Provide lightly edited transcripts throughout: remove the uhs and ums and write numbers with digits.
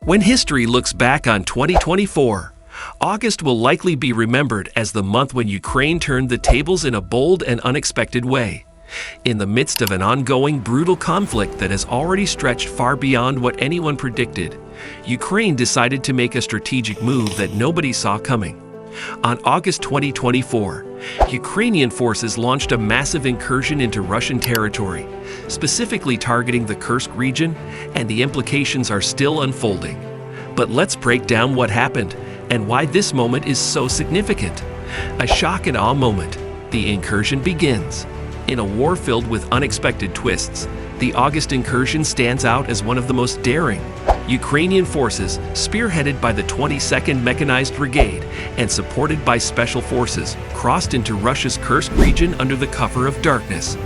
When history looks back on 2024, August will likely be remembered as the month when Ukraine turned the tables in a bold and unexpected way. In the midst of an ongoing brutal conflict that has already stretched far beyond what anyone predicted, Ukraine decided to make a strategic move that nobody saw coming. On August 2024, Ukrainian forces launched a massive incursion into Russian territory, specifically targeting the Kursk region, and the implications are still unfolding. But let's break down what happened and why this moment is so significant. A shock and awe moment. The incursion begins. In a war filled with unexpected twists, the August incursion stands out as one of the most daring. Ukrainian forces, spearheaded by the 22nd Mechanized Brigade and supported by special forces, crossed into Russia's Kursk region under the cover of darkness.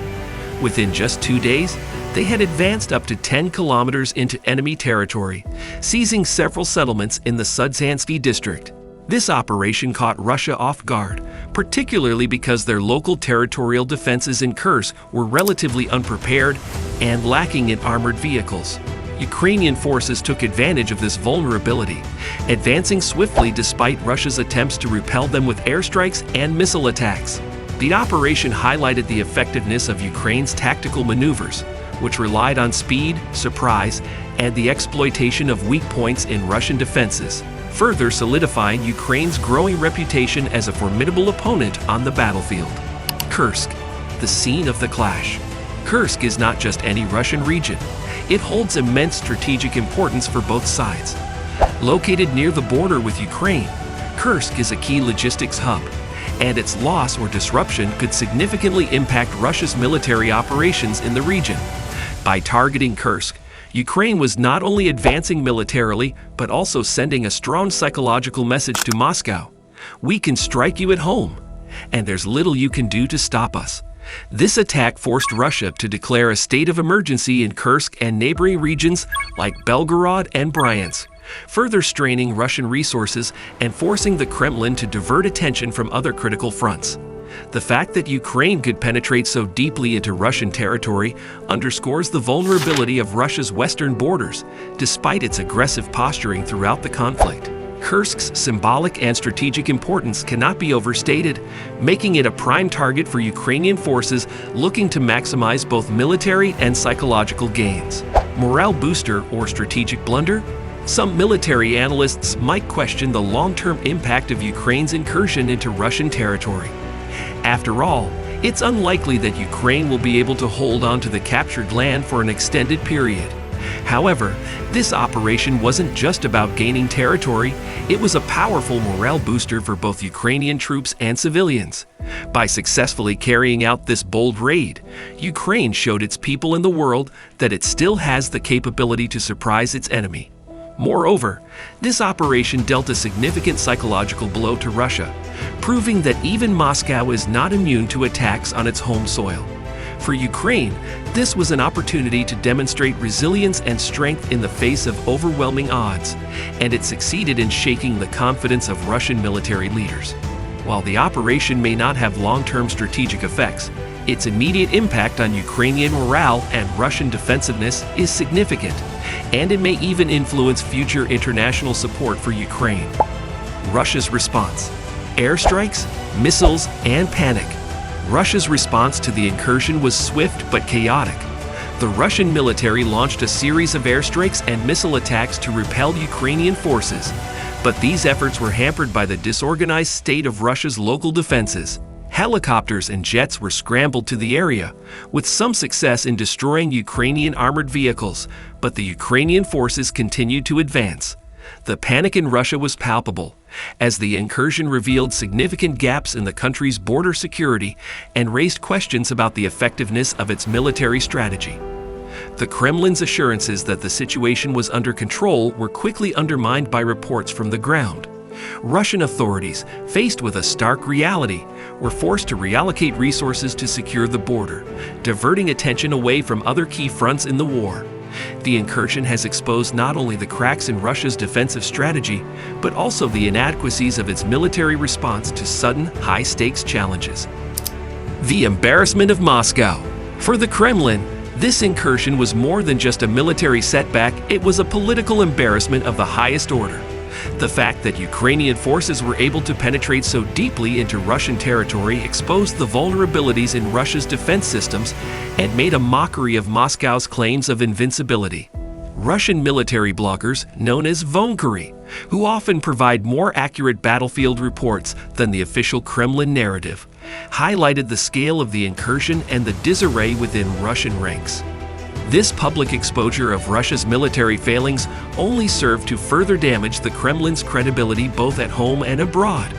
Within just 2 days, they had advanced up to 10 kilometers into enemy territory, seizing several settlements in the Sudzansky district. This operation caught Russia off guard, particularly because their local territorial defenses in Kursk were relatively unprepared and lacking in armored vehicles. Ukrainian forces took advantage of this vulnerability, advancing swiftly despite Russia's attempts to repel them with airstrikes and missile attacks. The operation highlighted the effectiveness of Ukraine's tactical maneuvers, which relied on speed, surprise, and the exploitation of weak points in Russian defenses, further solidifying Ukraine's growing reputation as a formidable opponent on the battlefield. Kursk, the scene of the clash. Kursk is not just any Russian region. It holds immense strategic importance for both sides. Located near the border with Ukraine, Kursk is a key logistics hub, and its loss or disruption could significantly impact Russia's military operations in the region. By targeting Kursk, Ukraine was not only advancing militarily, but also sending a strong psychological message to Moscow. We can strike you at home, and there's little you can do to stop us. This attack forced Russia to declare a state of emergency in Kursk and neighboring regions like Belgorod and Bryansk, further straining Russian resources and forcing the Kremlin to divert attention from other critical fronts. The fact that Ukraine could penetrate so deeply into Russian territory underscores the vulnerability of Russia's western borders, despite its aggressive posturing throughout the conflict. Kursk's symbolic and strategic importance cannot be overstated, making it a prime target for Ukrainian forces looking to maximize both military and psychological gains. Morale booster or strategic blunder? Some military analysts might question the long-term impact of Ukraine's incursion into Russian territory. After all, it's unlikely that Ukraine will be able to hold on to the captured land for an extended period. However, this operation wasn't just about gaining territory, it was a powerful morale booster for both Ukrainian troops and civilians. By successfully carrying out this bold raid, Ukraine showed its people and the world that it still has the capability to surprise its enemy. Moreover, this operation dealt a significant psychological blow to Russia, proving that even Moscow is not immune to attacks on its home soil. For Ukraine, this was an opportunity to demonstrate resilience and strength in the face of overwhelming odds, and it succeeded in shaking the confidence of Russian military leaders. While the operation may not have long-term strategic effects, its immediate impact on Ukrainian morale and Russian defensiveness is significant, and it may even influence future international support for Ukraine. Russia's response: airstrikes, missiles, and panic. Russia's response to the incursion was swift but chaotic. The Russian military launched a series of airstrikes and missile attacks to repel Ukrainian forces, but these efforts were hampered by the disorganized state of Russia's local defenses. Helicopters and jets were scrambled to the area, with some success in destroying Ukrainian armored vehicles, but the Ukrainian forces continued to advance. The panic in Russia was palpable, as the incursion revealed significant gaps in the country's border security and raised questions about the effectiveness of its military strategy. The Kremlin's assurances that the situation was under control were quickly undermined by reports from the ground. Russian authorities, faced with a stark reality, were forced to reallocate resources to secure the border, diverting attention away from other key fronts in the war. The incursion has exposed not only the cracks in Russia's defensive strategy, but also the inadequacies of its military response to sudden, high-stakes challenges. The embarrassment of Moscow. For the Kremlin, This incursion was more than just a military setback, it was a political embarrassment of the highest order. The fact that Ukrainian forces were able to penetrate so deeply into Russian territory exposed the vulnerabilities in Russia's defense systems and made a mockery of Moscow's claims of invincibility. Russian military bloggers, known as Vonkari, who often provide more accurate battlefield reports than the official Kremlin narrative, highlighted the scale of the incursion and the disarray within Russian ranks. This public exposure of Russia's military failings only served to further damage the Kremlin's credibility both at home and abroad.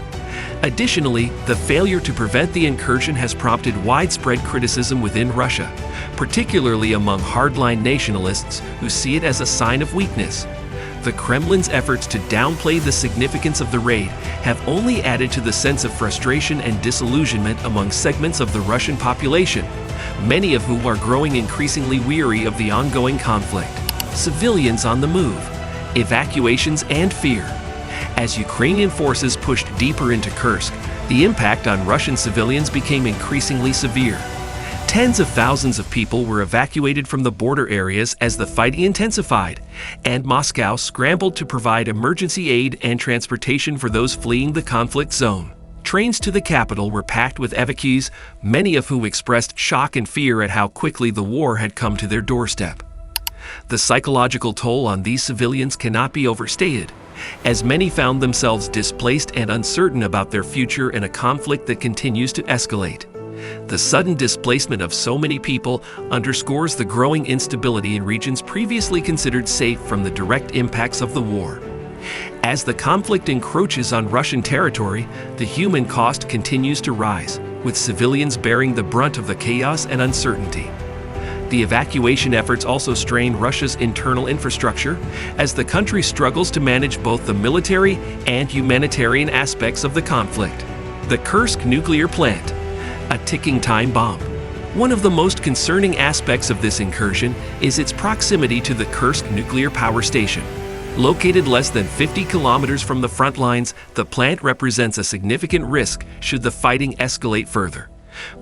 Additionally, the failure to prevent the incursion has prompted widespread criticism within Russia, particularly among hardline nationalists who see it as a sign of weakness. The Kremlin's efforts to downplay the significance of the raid have only added to the sense of frustration and disillusionment among segments of the Russian population, many of whom are growing increasingly weary of the ongoing conflict. Civilians on the move, evacuations and fear. As Ukrainian forces pushed deeper into Kursk, the impact on Russian civilians became increasingly severe. Tens of thousands of people were evacuated from the border areas as the fighting intensified, and Moscow scrambled to provide emergency aid and transportation for those fleeing the conflict zone. Trains to the capital were packed with evacuees, many of whom expressed shock and fear at how quickly the war had come to their doorstep. The psychological toll on these civilians cannot be overstated, as many found themselves displaced and uncertain about their future in a conflict that continues to escalate. The sudden displacement of so many people underscores the growing instability in regions previously considered safe from the direct impacts of the war. As the conflict encroaches on Russian territory, the human cost continues to rise, with civilians bearing the brunt of the chaos and uncertainty. The evacuation efforts also strain Russia's internal infrastructure as the country struggles to manage both the military and humanitarian aspects of the conflict. The Kursk nuclear plant, a ticking time bomb. One of the most concerning aspects of this incursion is its proximity to the Kursk nuclear power station. Located less than 50 kilometers from the front lines, the plant represents a significant risk should the fighting escalate further.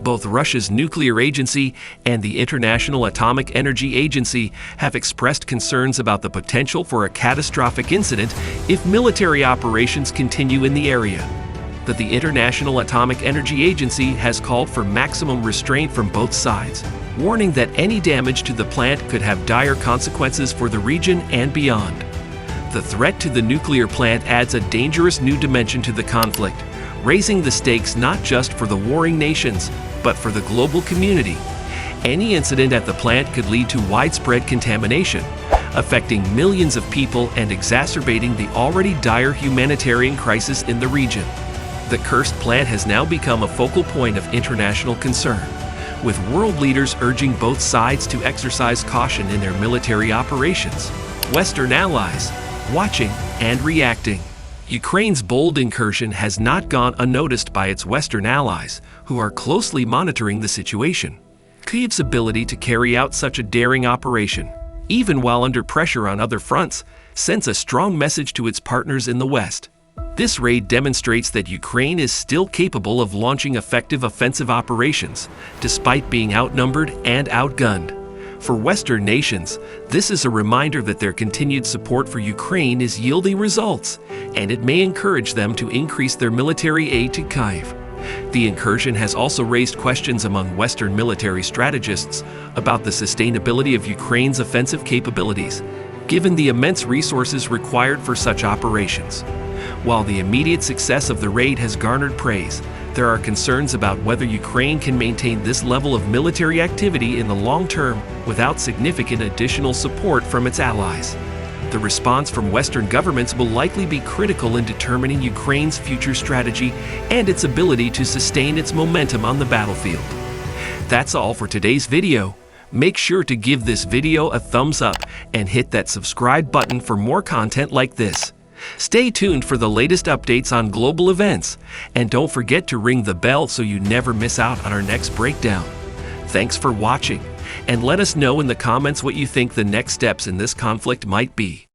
Both Russia's nuclear agency and the International Atomic Energy Agency have expressed concerns about the potential for a catastrophic incident if military operations continue in the area. But the International Atomic Energy Agency has called for maximum restraint from both sides, warning that any damage to the plant could have dire consequences for the region and beyond. The threat to the nuclear plant adds a dangerous new dimension to the conflict, raising the stakes not just for the warring nations, but for the global community. Any incident at the plant could lead to widespread contamination, affecting millions of people and exacerbating the already dire humanitarian crisis in the region. The Kursk plant has now become a focal point of international concern, with world leaders urging both sides to exercise caution in their military operations. Western allies watching and reacting. Ukraine's bold incursion has not gone unnoticed by its Western allies, who are closely monitoring the situation. Kyiv's ability to carry out such a daring operation, even while under pressure on other fronts, sends a strong message to its partners in the West. This raid demonstrates that Ukraine is still capable of launching effective offensive operations, despite being outnumbered and outgunned. For Western nations, this is a reminder that their continued support for Ukraine is yielding results, and it may encourage them to increase their military aid to Kyiv. The incursion has also raised questions among Western military strategists about the sustainability of Ukraine's offensive capabilities, given the immense resources required for such operations. While the immediate success of the raid has garnered praise, there are concerns about whether Ukraine can maintain this level of military activity in the long term without significant additional support from its allies. The response from Western governments will likely be critical in determining Ukraine's future strategy and its ability to sustain its momentum on the battlefield. That's all for today's video. Make sure to give this video a thumbs up and hit that subscribe button for more content like this. Stay tuned for the latest updates on global events, and don't forget to ring the bell so you never miss out on our next breakdown. Thanks for watching, and let us know in the comments what you think the next steps in this conflict might be.